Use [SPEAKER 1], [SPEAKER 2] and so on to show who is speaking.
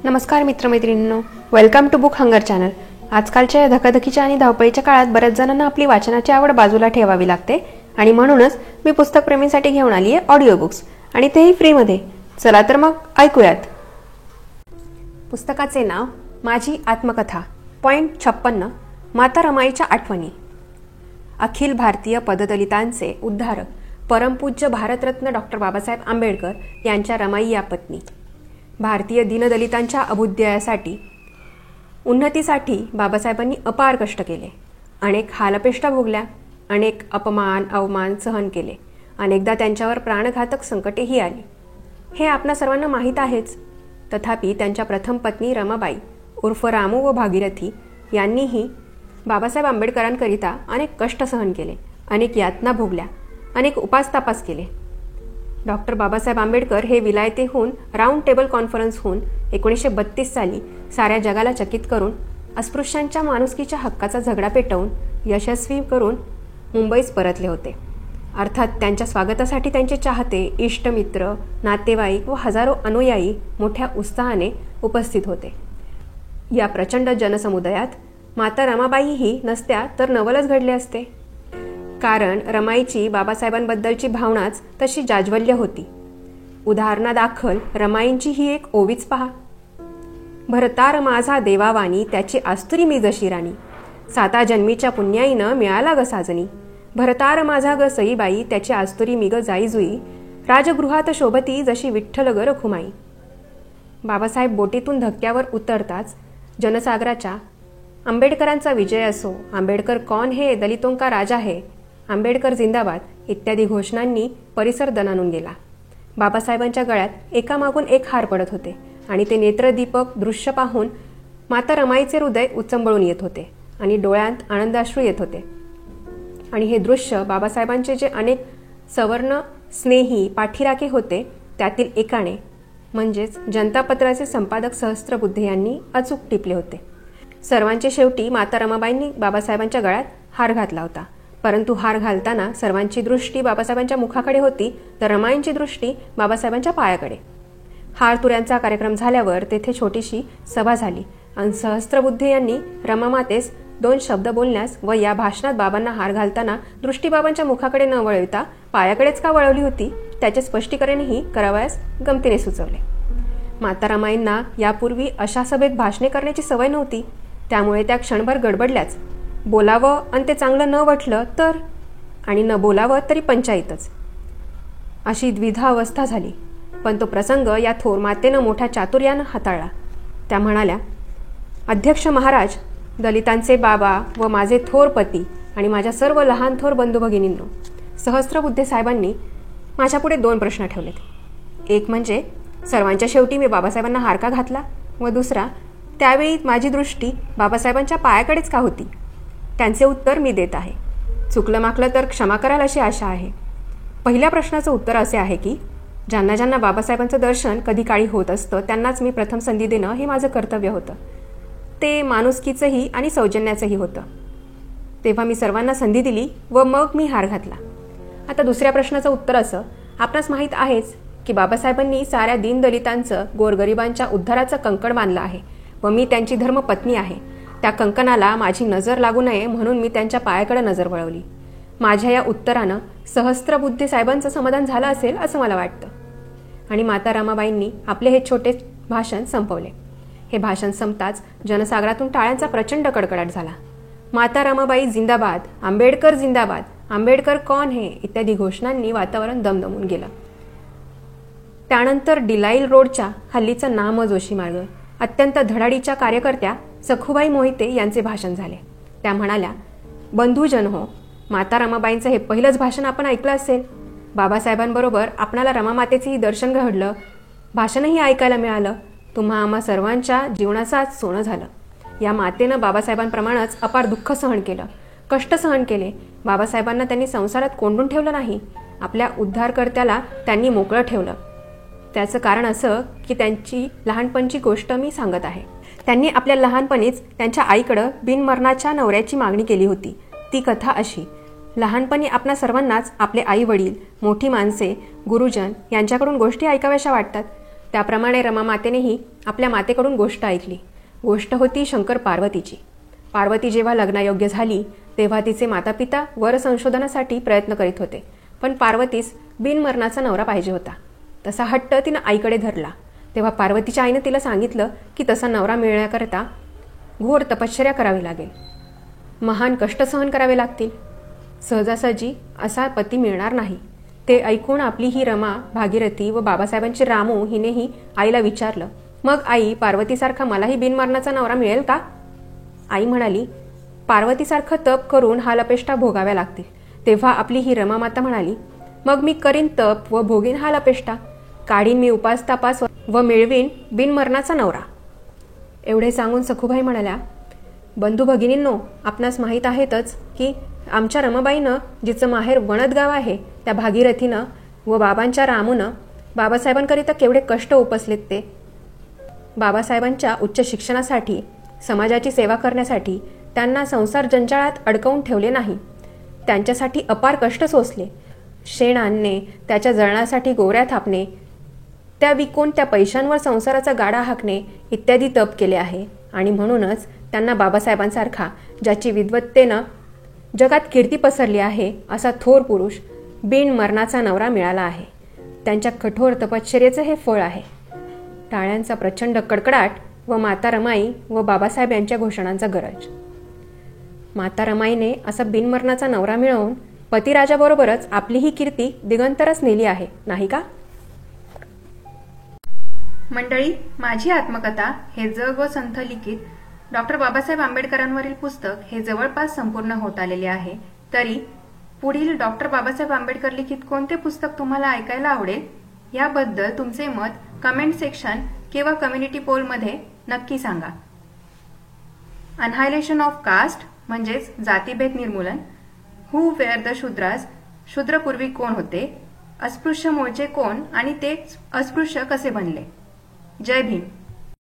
[SPEAKER 1] नमस्कार मित्रमैत्रिणींनो, welcome to book hunger channel. आजकालच्या या धकाधकीच्या आणि धावपळीच्या काळात बऱ्याच जणांना आपली वाचनाची आवड बाजूला ठेवावी लागते आणि म्हणूनच मी पुस्तकप्रेमींसाठी घेऊन आली आहे ऑडिओ बुक्स, आणि तेही फ्रीमध्ये. चला तर मग ऐकूयात. पुस्तकाचे नाव माझी आत्मकथा. पॉइंट 56. माता रमाईच्या आठवणी. अखिल भारतीय पददलितांचे उद्धारक परमपूज्य भारतरत्न डॉक्टर बाबासाहेब आंबेडकर यांच्या रमाई या पत्नी. भारतीय दीनदलितांच्या अभ्युदयासाठी, उन्नतीसाठी बाबासाहेबांनी अपार कष्ट केले. अनेक हालअपेष्टा भोगल्या, अनेक अपमान अवमान सहन केले. अनेकदा त्यांच्यावर प्राणघातक संकटेही आली. हे आपणा सर्वांना माहीत आहेच. तथापि त्यांच्या प्रथम पत्नी रमाबाई उर्फ रामू व भागीरथी यांनीही बाबासाहेब आंबेडकरांकरिता अनेक कष्ट सहन केले, अनेक यातना भोगल्या, अनेक उपासतापास केले. डॉक्टर बाबासाहेब आंबेडकर हे विलायतेहून राऊंड टेबल कॉन्फरन्सहून 1932 साली साऱ्या जगाला चकित करून, अस्पृश्यांच्या माणुसकीच्या हक्काचा झगडा पेटवून यशस्वी करून मुंबईस परतले होते. अर्थात त्यांच्या स्वागतासाठी त्यांचे चाहते, इष्टमित्र, नातेवाईक व हजारो अनुयायी मोठ्या उत्साहाने उपस्थित होते. या प्रचंड जनसमुदायात माता रमाबाईही नसत्या तर नवलच घडले असते. कारण रमाईची बाबासाहेबांबद्दलची भावनाच तशी जाज्वल्य होती. उदाहरणादाखल रमाईंची ही एक ओवीच पहा. भरतार माझा देवावानी, त्याची आस्तुरी मी जशी राणी. साता जन्मीच्या पुण्याईनं मिळाला ग साजनी. भरतार माझा ग सईबाई, त्याची आस्तुरी मी ग जाई जुई. राजगृहात शोभती जशी विठ्ठल ग रखुमाई. बाबासाहेब बोटीतून धक्क्यावर उतरताच जनसागराच्या आंबेडकरांचा विजय असो, आंबेडकर कौन है, दलितों का राजा है, आंबेडकर जिंदाबाद इत्यादी घोषणांनी परिसर दणाणून गेला. बाबासाहेबांच्या गळ्यात एकामागून एक हार पडत होते आणि ते नेत्रदीपक दृश्य पाहून माता रमाईचे हृदय उचंबळून येत होते आणि डोळ्यांत आनंदाश्रू येत होते. आणि हे दृश्य बाबासाहेबांचे जे अनेक सवर्ण स्नेही पाठीराखे होते त्यातील एकाने, म्हणजेच जनतापत्राचे संपादक सहस्त्रबुद्धे यांनी अचूक टिपले होते. सर्वांचे शेवटी माता रमाबाईंनी बाबासाहेबांच्या गळ्यात हार घातला होता. परंतु हार घालताना सर्वांची दृष्टी बाबासाहेबांच्या मुखाकडे होती, तर रमाईंची दृष्टी बाबासाहेबांच्या पायाकडे. हार तुऱ्यांचा कार्यक्रम झाल्यावर तेथे छोटीशी सभा झाली आणि सहस्त्रबुद्धे यांनी रमामातेस 2 शब्द बोलण्यास व या भाषणात बाबांना हार घालताना दृष्टी बाबांच्या मुखाकडे न वळविता पायाकडेच का वळवली होती त्याचे स्पष्टीकरणही करावयास गमतीने सुचवले. माता रमाईंना यापूर्वी अशा सभेत भाषणे करण्याची सवय नव्हती. त्यामुळे त्या क्षणभर गडबडल्याच. बोलावं आणि ते चांगलं न वाटलं तर, आणि न बोलावं तरी पंचायतच, अशी द्विधा अवस्था झाली. पण तो प्रसंग या थोर मातेनं मोठ्या चातुर्यानं हाताळला. त्या म्हणाल्या, अध्यक्ष महाराज, दलितांचे बाबा व माझे थोर पती आणि माझ्या सर्व लहान थोर बंधू भगिनींनो, सहस्त्रबुद्धे साहेबांनी माझ्यापुढे 2 प्रश्न ठेवलेत. एक म्हणजे सर्वांच्या शेवटी मी बाबासाहेबांना हार का घातला, व दुसरा, त्यावेळी माझी दृष्टी बाबासाहेबांच्या पायाकडेच का होती. त्यांचे उत्तर मी देत आहे. चुकलं माकलं तर क्षमा कराल अशी आशा आहे. पहिल्या प्रश्नाचं उत्तर असे आहे की ज्यांना ज्यांना बाबासाहेबांचं दर्शन कधी काळी होत असतं त्यांनाच मी प्रथम संधी देणं हे माझं कर्तव्य होतं. ते माणुसकीचंही आणि सौजन्याचंही होतं. तेव्हा मी सर्वांना संधी दिली व मग मी हार घातला. आता दुसऱ्या प्रश्नाचं उत्तर असं, आपणास माहीत आहेच की बाबासाहेबांनी साऱ्या दीनदलितांचं, गोरगरिबांच्या उद्धाराचं कंकण बांधलं आहे व मी त्यांची धर्मपत्नी आहे. त्या कंकणाला माझी नजर लागू नये म्हणून मी त्यांच्या पायाकडे नजर वळवली. माझ्या या उत्तरानं सहस्त्रबुद्धे साहेबांचं समाधान झालं असेल असं मला वाटतं. आणि माता रमाबाईंनी आपले हे छोटे भाषण संपवले. हे भाषण संपताच जनसागरातून टाळ्यांचा प्रचंड कडकडाट झाला. माता रमाबाई जिंदाबाद, आंबेडकर जिंदाबाद, आंबेडकर कौन है इत्यादी घोषणांनी वातावरण दमदमून गेलं. त्यानंतर डिलाईल रोडच्या हल्लीचा नाम जोशी मार्ग अत्यंत धडाडीच्या कार्यकर्त्या सखुबाई मोहिते यांचे भाषण झाले. त्या म्हणाल्या, बंधूजन हो, माता रमाबाईंचं हे पहिलंच भाषण आपण ऐकलं असेल. बाबासाहेबांबरोबर आपणाला रमामातेचेही दर्शन घडलं, भाषणही ऐकायला मिळालं. तुम्हा आम्हा सर्वांच्या जीवनाचाच सोनं झालं. या मातेनं बाबासाहेबांप्रमाणेच अपार दुःख सहन केलं, कष्ट सहन केले. बाबासाहेबांना त्यांनी संसारात कोंडून ठेवलं नाही. आपल्या उद्धारकर्त्याला त्यांनी मोकळं ठेवलं. त्याचं कारण असं की त्यांची लहानपणची गोष्ट मी सांगत आहे. त्यांनी आपल्या लहानपणीच त्यांच्या आईकडं बिनमरणाच्या नवऱ्याची मागणी केली होती. ती कथा अशी, लहानपणी आपणा सर्वांनाच आपले आई वडील, मोठी माणसे, गुरुजन यांच्याकडून गोष्टी ऐकाव्याशा वाटतात. त्याप्रमाणे रमामातेनेही आपल्या मातेकडून गोष्ट ऐकली. गोष्ट होती शंकर पार्वतीची. पार्वती जेव्हा लग्नायोग्य झाली तेव्हा तिचे मातापिता वर संशोधनासाठी प्रयत्न करीत होते, पण पार्वतीस बिनमरणाचा नवरा पाहिजे होता. तसा हट्ट तिनं आईकडे धरला. तेव्हा पार्वतीच्या आईनं तिला सांगितलं की तसा नवरा मिळण्याकरता घोर तपश्चर्या करावी लागेल, महान कष्ट सहन करावे लागतील. सहजासहजी असा पती मिळणार नाही. ते ऐकून आपली ही रमा, भागीरथी व बाबासाहेबांची रामू हिनेही आईला विचारलं, मग आई, पार्वतीसारखा मलाही बिनमरणाचा नवरा मिळेल का? आई म्हणाली, पार्वतीसारखं तप करून हालअपेष्टा भोगाव्या लागतील. तेव्हा आपली ही रमामाता म्हणाली, मग मी करीन तप व भोगीन हालअपेष्टा, काढीन मी उपास तापास व मिळवीन बिनमरणाचा नवरा. एवढे सांगून सखूबाई म्हणाल्या, बंधू भगिनींनो, आपणास माहीत आहेतच की आमच्या रमाबाईनं, जिचं माहेर वणदगाव आहे, त्या भागीरथीनं व बाबांच्या रामूनं बाबासाहेबांकरिता केवढे कष्ट उपसलेत. ते बाबासाहेबांच्या उच्च शिक्षणासाठी, समाजाची सेवा करण्यासाठी त्यांना संसार जंजाळात अडकवून ठेवले नाही. त्यांच्यासाठी अपार कष्ट सोसले. शेण आणणे, त्याच्या जळणासाठी गोवऱ्या थापणे, त्या विकून त्या पैशांवर संसाराचा गाडा हाकणे इत्यादी तप केले आहे. आणि म्हणूनच त्यांना बाबासाहेबांसारखा, ज्याची विद्वत्तेनं जगात कीर्ती पसरली आहे, असा थोर पुरुष बिनमरणाचा नवरा मिळाला आहे. त्यांच्या कठोर तपश्चर्येचं हे फळ आहे. टाळ्यांचा प्रचंड कडकडाट व माता रमाई व बाबासाहेब यांच्या घोषणांचा गरज. माता रमाईने असा बिनमरणाचा नवरा मिळवून पतिराजाबरोबरच आपलीही कीर्ती दिगंतरच नेली आहे, नाही का?
[SPEAKER 2] मंडळी, माझी आत्मकथा हे जग व संथ लिखित डॉक्टर बाबासाहेब आंबेडकरांवरील पुस्तक हे जवळपास संपूर्ण होत आलेले आहे. तरी पुढील डॉक्टर बाबासाहेब आंबेडकर लिखित कोणते पुस्तक तुम्हाला ऐकायला आवडेल याबद्दल तुमचे मत कमेंट सेक्शन किंवा कम्युनिटी पोलमध्ये नक्की सांगा. अनहायलेशन ऑफ कास्ट म्हणजेच जातीभेद निर्मूलन, हू वेअर द शूद्रास, शूद्र पूर्वी कोण होते, अस्पृश्य मूळचे कोण आणि ते अस्पृश्य कसे बनले. जय भीम.